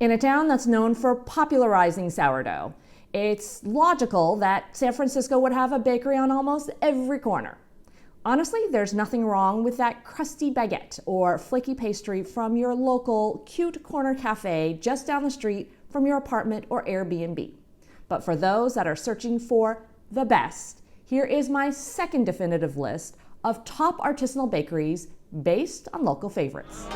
In a town that's known for popularizing sourdough, it's logical that San Francisco would have a bakery on almost every corner. Honestly, there's nothing wrong with that crusty baguette or flaky pastry from your local cute corner cafe just down the street from your apartment or Airbnb. But for those that are searching for the best, here is my second definitive list of top artisanal bakeries based on local favorites.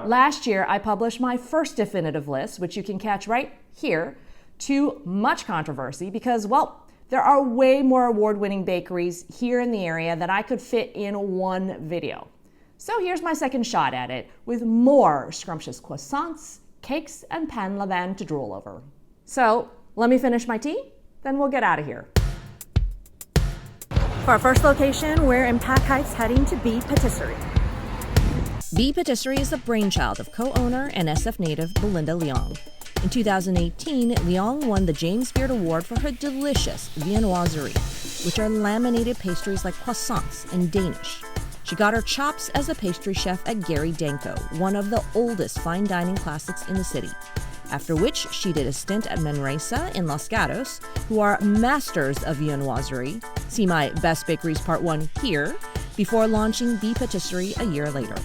Last year, I published my first definitive list, which you can catch right here, to much controversy because, well, there are way more award-winning bakeries here in the area that I could fit in one video. So here's my second shot at it, with more scrumptious croissants, cakes, and pain levain to drool over. So let me finish my tea, then we'll get out of here. For our first location, we're in Pac Heights heading to Be Patisserie. Be Patisserie is the brainchild of co-owner and SF native Belinda Leong. In 2018, Leong won the James Beard Award for her delicious viennoiserie, which are laminated pastries like croissants and Danish. She got her chops as a pastry chef at Gary Danko, one of the oldest fine dining classics in the city. After which, she did a stint at Manresa in Los Gatos, who are masters of viennoiserie. See my Best Bakeries Part 1 here, before launching Be Patisserie a year later.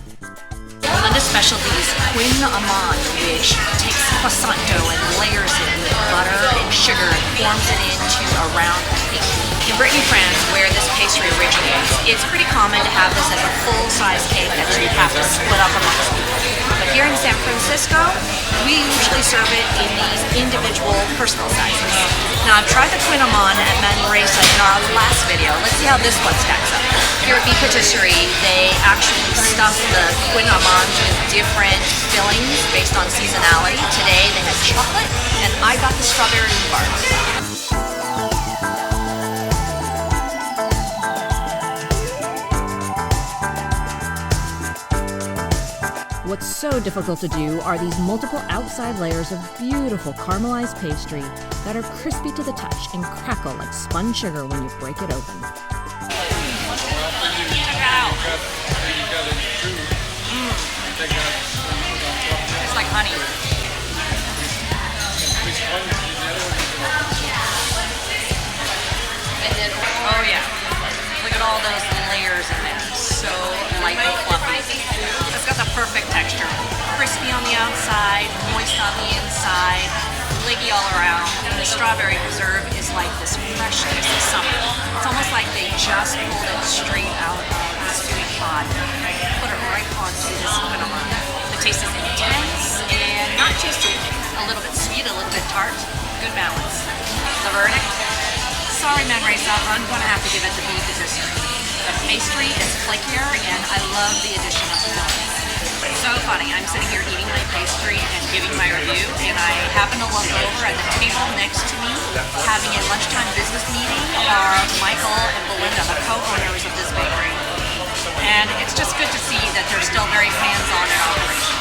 Belinda's specialty is kouign amann, which takes croissant dough and layers it with butter and sugar and forms it into a round cake. In Brittany, France, where this pastry originates, it's pretty common to have this as a full-size cake that you have to split up amongst people. But here in San Francisco, we usually serve it in these individual personal sizes. Now, I've tried the kouign amann at Manresa in our last video. Let's see how this one stacks up. Here at Be Patisserie, they actually stuff the kouign amann with different fillings based on seasonality. Today, they had chocolate, and I got the strawberry rhubarb. What's so difficult to do are these multiple outside layers of beautiful caramelized pastry that are crispy to the touch and crackle like spun sugar when you break it open. It's like honey. And then, oh yeah, look at all those layers in there. So light and fluffy. It's got the perfect texture. Crispy on the outside, moist on the inside, flaky all around. And the strawberry preserve is like this freshness of summer. It's almost like they just pulled it straight out of the sweet pot and put it right onto this kouign amann. The taste is intense and not too sweet. A little bit sweet, a little bit tart. Good balance. The verdict? Sorry, Manresa, I'm going to have to give it to Be Patisserie. The pastry is flakier, and I love the addition of the filling. It's so funny. I'm sitting here eating my pastry and giving my review, and I happen to look over at the table next to me, having a lunchtime business meeting, are Michael and Belinda, the co-owners of this bakery. And it's just good to see that they're still very hands-on in operation.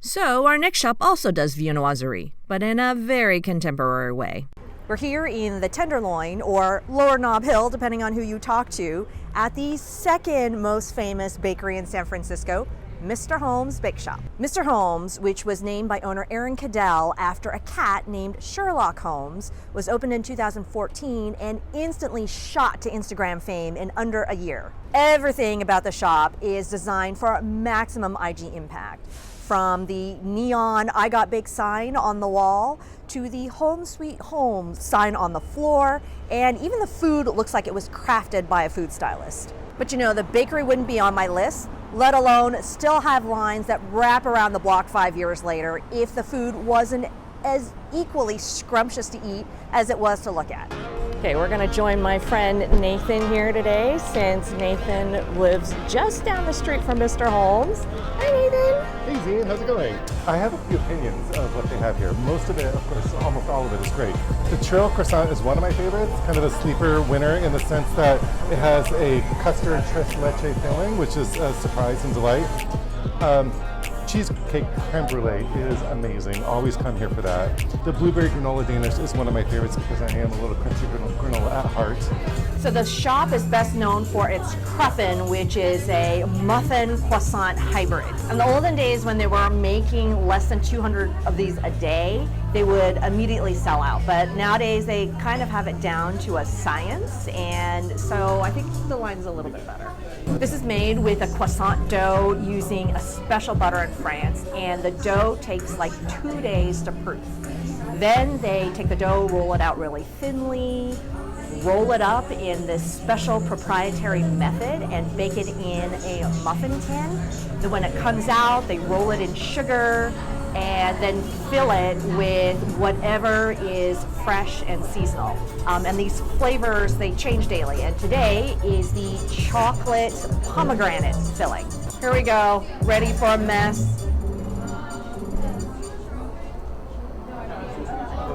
So our next shop also does viennoiserie, but in a very contemporary way. We're here in the Tenderloin, or Lower Nob Hill, depending on who you talk to, at the second most famous bakery in San Francisco, Mr. Holmes Bake Shop. Mr. Holmes, which was named by owner Aaron Cadell after a cat named Sherlock Holmes, was opened in 2014 and instantly shot to Instagram fame in under a year. Everything about the shop is designed for maximum IG impact. From the neon I Got Baked sign on the wall to the Home Sweet Home sign on the floor, and even the food looks like it was crafted by a food stylist. But you know, the bakery wouldn't be on my list, let alone still have lines that wrap around the block 5 years later if the food wasn't as equally scrumptious to eat as it was to look at. Okay, we're gonna join my friend Nathan here today, since Nathan lives just down the street from Mr. Holmes. Hi, Nathan. Hey, Zeene, how's it going? I have a few opinions of what they have here. Most of it, of course, almost all of it is great. The trail croissant is one of my favorites, kind of a sleeper winner in the sense that it has a custard tres leche filling, which is a surprise and delight. cheesecake creme brulee is amazing. Always come here for that. The blueberry granola Danish is one of my favorites because I am a little crunchy granola at heart. So the shop is best known for its cruffin, which is a muffin croissant hybrid. In the olden days when they were making less than 200 of these a day, they would immediately sell out. But nowadays they kind of have it down to a science, and so I think the line's a little bit better. This is made with a croissant dough using a special butter in France, and the dough takes like 2 days to proof. Then they take the dough, roll it out really thinly, roll it up in this special proprietary method and bake it in a muffin tin. Then when it comes out, they roll it in sugar and then fill it with whatever is fresh and seasonal. And these flavors, they change daily. And today is the chocolate pomegranate filling. Here we go, ready for a mess.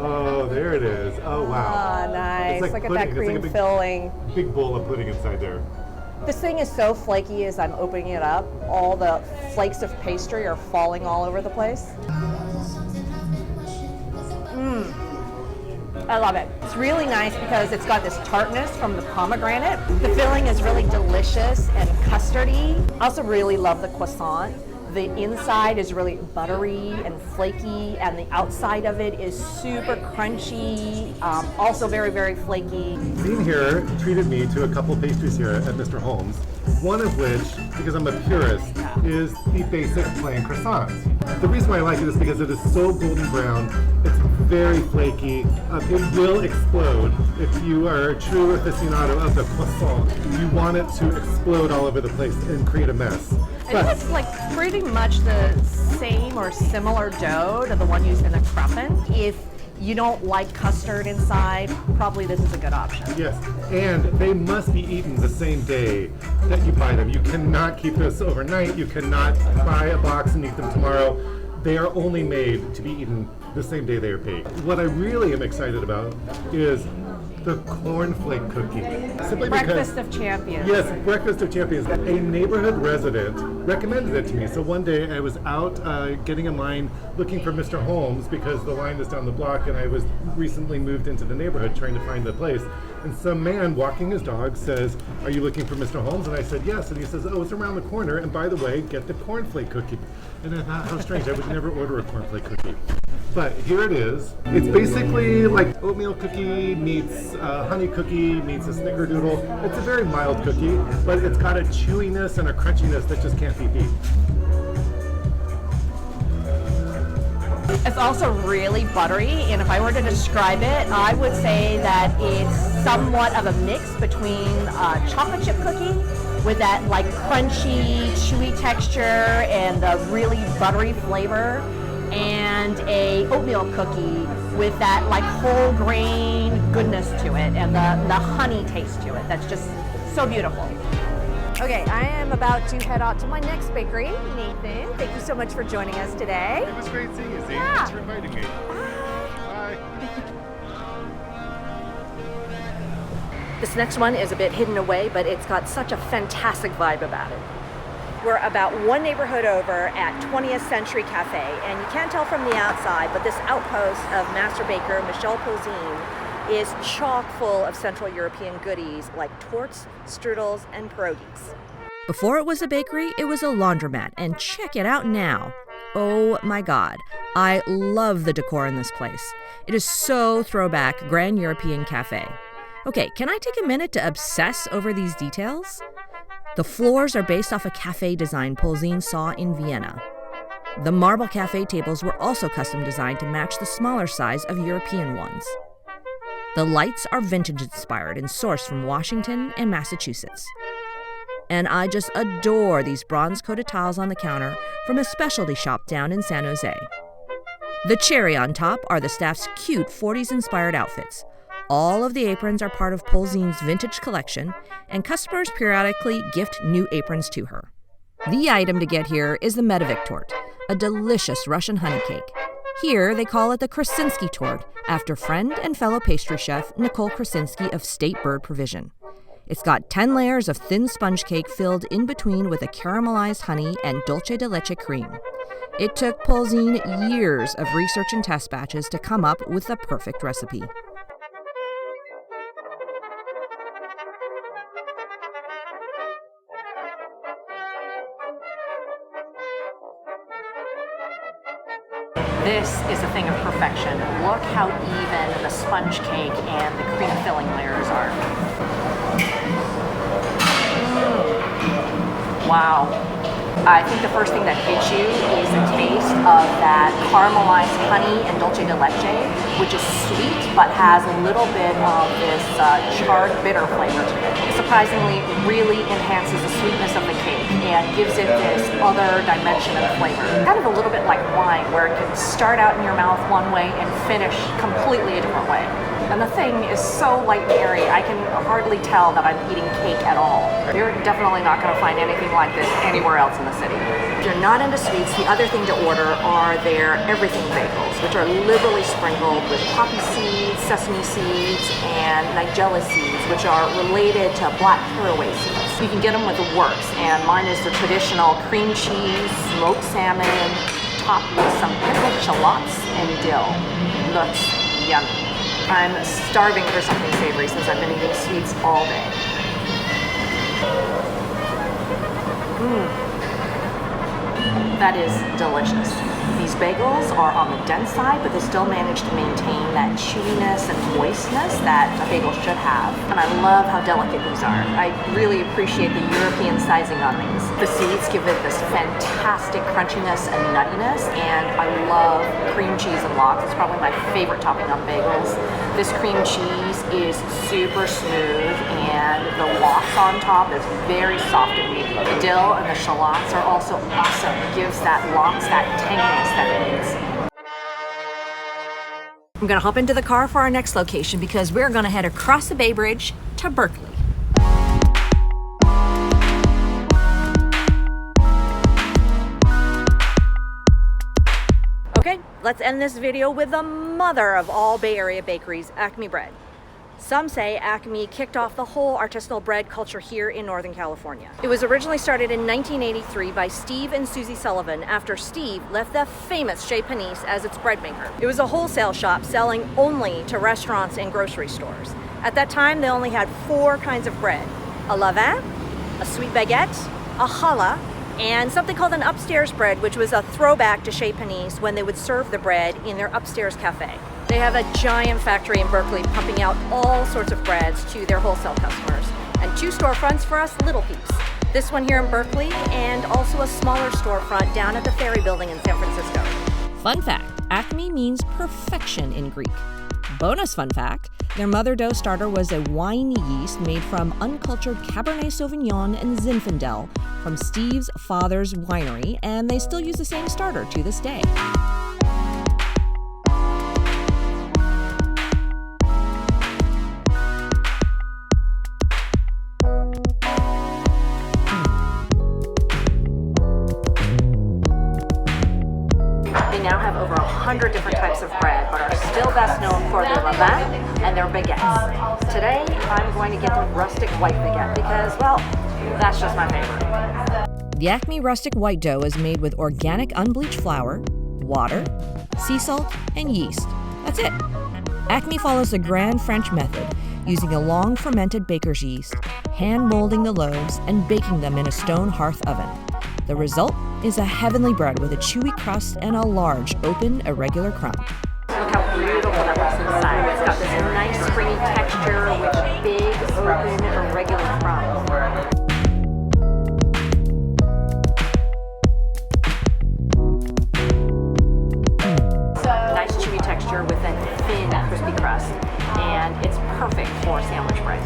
Oh, there it is. Oh, wow. Oh, nice. It's Look at pudding. that cream It's like a filling. big bowl of pudding inside there. This thing is so flaky as I'm opening it up. All the flakes of pastry are falling all over the place. I love it. It's really nice because it's got this tartness from the pomegranate. The filling is really delicious and custardy. I also really love the croissant. The inside is really buttery and flaky, and the outside of it is super crunchy, also very, very flaky. Zeene here treated me to a couple pastries here at Mr. Holmes, one of which, because I'm a purist, is the basic plain croissant. The reason why I like it is because it is so golden brown, it's very flaky, it will explode. If you are a true aficionado of the croissant, you want it to explode all over the place and create a mess. I think it's like pretty much the same or similar dough to the one used in the cruffin. If you don't like custard inside, probably this is a good option. Yes, and they must be eaten the same day that you buy them. You cannot keep this overnight. You cannot buy a box and eat them tomorrow. They are only made to be eaten the same day they are baked. What I really am excited about is the cornflake cookie. Simply Breakfast because, of champions. yes, breakfast of champions. A neighborhood resident recommended it to me. So one day I was out getting in line looking for Mr. Holmes because the line is down the block and I was recently moved into the neighborhood trying to find the place. And some man walking his dog says, "Are you looking for Mr. Holmes?" And I said, "Yes." And he says, "Oh, it's around the corner. And by the way, get the cornflake cookie." And I thought, how strange. I would never order a cornflake cookie. But here it is. It's basically like oatmeal cookie meets honey cookie meets a snickerdoodle. It's a very mild cookie, but it's got a chewiness and a crunchiness that just can't be beat. It's also really buttery, and if I were to describe it, I would say that it's somewhat of a mix between a chocolate chip cookie with that like crunchy, chewy texture and the really buttery flavor, and a oatmeal cookie with that like whole grain goodness to it and the honey taste to it. That's just so beautiful. Okay, I am about to head out to my next bakery. Nathan, thank you so much for joining us today. It was great seeing you, Zeene. Yeah. Thanks for inviting me. Bye. This next one is a bit hidden away, but it's got such a fantastic vibe about it. We're about one neighborhood over at 20th Century Cafe, and you can't tell from the outside, but this outpost of master baker Michel Zeene is chock full of Central European goodies like torts, strudels, and pierogies. Before it was a bakery, it was a laundromat, and check it out now. Oh my God, I love the decor in this place. It is so throwback Grand European Cafe. Okay, can I take a minute to obsess over these details? The floors are based off a cafe design Zeene saw in Vienna. The marble cafe tables were also custom designed to match the smaller size of European ones. The lights are vintage-inspired and sourced from Washington and Massachusetts. And I just adore these bronze-coated tiles on the counter from a specialty shop down in San Jose. The cherry on top are the staff's cute 40s-inspired outfits. All of the aprons are part of Zeene's vintage collection, and customers periodically gift new aprons to her. The item to get here is the Medovik tort, a delicious Russian honey cake. Here, they call it the Krasinski tort, after friend and fellow pastry chef Nicole Krasinski of State Bird Provision. It's got 10 layers of thin sponge cake filled in between with a caramelized honey and dulce de leche cream. It took Paul Zeene years of research and test batches to come up with the perfect recipe. This is a thing of perfection. Look how even the sponge cake and the cream filling layers are. Wow. I think the first thing that hits you is the taste of that caramelized honey and dulce de leche, which is sweet but has a little bit of this charred bitter flavor to it. It surprisingly really enhances the sweetness of the cake and gives it this other dimension of flavor. Kind of a little bit like wine, where it can start out in your mouth one way and finish completely a different way. And the thing is so light and airy, I can hardly tell that I'm eating cake at all. You're definitely not going to find anything like this anywhere else in the city. If you're not into sweets, the other thing to order are their everything bagels, which are liberally sprinkled with poppy seeds, sesame seeds, and nigella seeds, which are related to black caraway seeds. You can get them with the works, and mine is the traditional cream cheese, smoked salmon, topped with some pickled shallots and dill. Looks yummy. I'm starving for something savory since I've been eating sweets all day. That is delicious. These bagels are on the dense side, but they still manage to maintain that chewiness and moistness that a bagel should have. And I love how delicate these are. I really appreciate the European sizing on these. The seeds give it this fantastic crunchiness and nuttiness, and I love cream cheese and lox. It's probably my favorite topping on bagels. This cream cheese is super smooth, and the lox on top is very soft and meaty. The dill and the shallots are also awesome. It gives that lox that tanginess that it needs. I'm going to hop into the car for our next location because we're going to head across the Bay Bridge to Berkeley. Okay, let's end this video with the mother of all Bay Area bakeries, Acme Bread. Some say Acme kicked off the whole artisanal bread culture here in Northern California. It was originally started in 1983 by Steve and Susie Sullivan after Steve left the famous Chez Panisse as its bread maker. It was a wholesale shop selling only to restaurants and grocery stores. At that time, they only had 4 kinds of bread: a levain, a sweet baguette, a challah, and something called an upstairs bread, which was a throwback to Chez Panisse when they would serve the bread in their upstairs cafe. They have a giant factory in Berkeley pumping out all sorts of breads to their wholesale customers, and 2 storefronts for us little peeps. This one here in Berkeley, and also a smaller storefront down at the Ferry Building in San Francisco. Fun fact, Acme means perfection in Greek. Bonus fun fact, their mother dough starter was a wine yeast made from uncultured Cabernet Sauvignon and Zinfandel from Steve's father's winery, and they still use the same starter to this day. They now have over 100 different types of bread, but are still best known for their levain and their baguettes. Today, I'm going to get the rustic white baguette because, well, that's just my favorite. The Acme rustic white dough is made with organic unbleached flour, water, sea salt, and yeast. That's it. Acme follows the Grand French method, using a long fermented baker's yeast, hand molding the loaves, and baking them in a stone hearth oven. The result is a heavenly bread with a chewy crust and a large, open, irregular crumb. Look how beautiful that looks inside. It's got this nice springy texture with big, open, irregular crumbs. Nice chewy texture with a thin, crispy crust, and it's perfect for sandwich bread.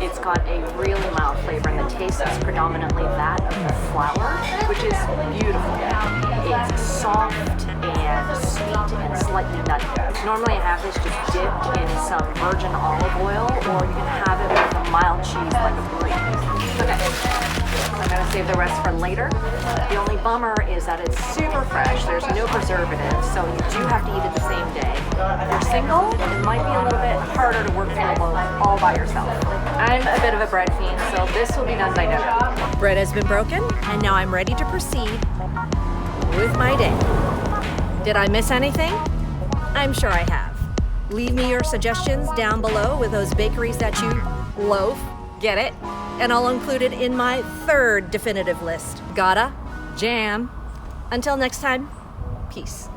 It's got a really mild flavor, and the taste is predominantly that of the flour, which is beautiful. It's soft and sweet and slightly nutty. Normally I have this just dipped in some virgin olive oil, or you can have it with a mild cheese like a breeze. Okay, I'm gonna save the rest for later. The only bummer is that it's super fresh. There's no preservatives, so you do have to eat it the same day. If you're single, it might be a little bit harder to work through a loaf all by yourself. I'm a bit of a bread fiend, so this will be done by noon. Bread has been broken, and now I'm ready to proceed with my day. Did I miss anything? I'm sure I have. Leave me your suggestions down below with those bakeries that you loaf. Get it? And I'll include it in my third definitive list. Gotta jam. Until next time, peace.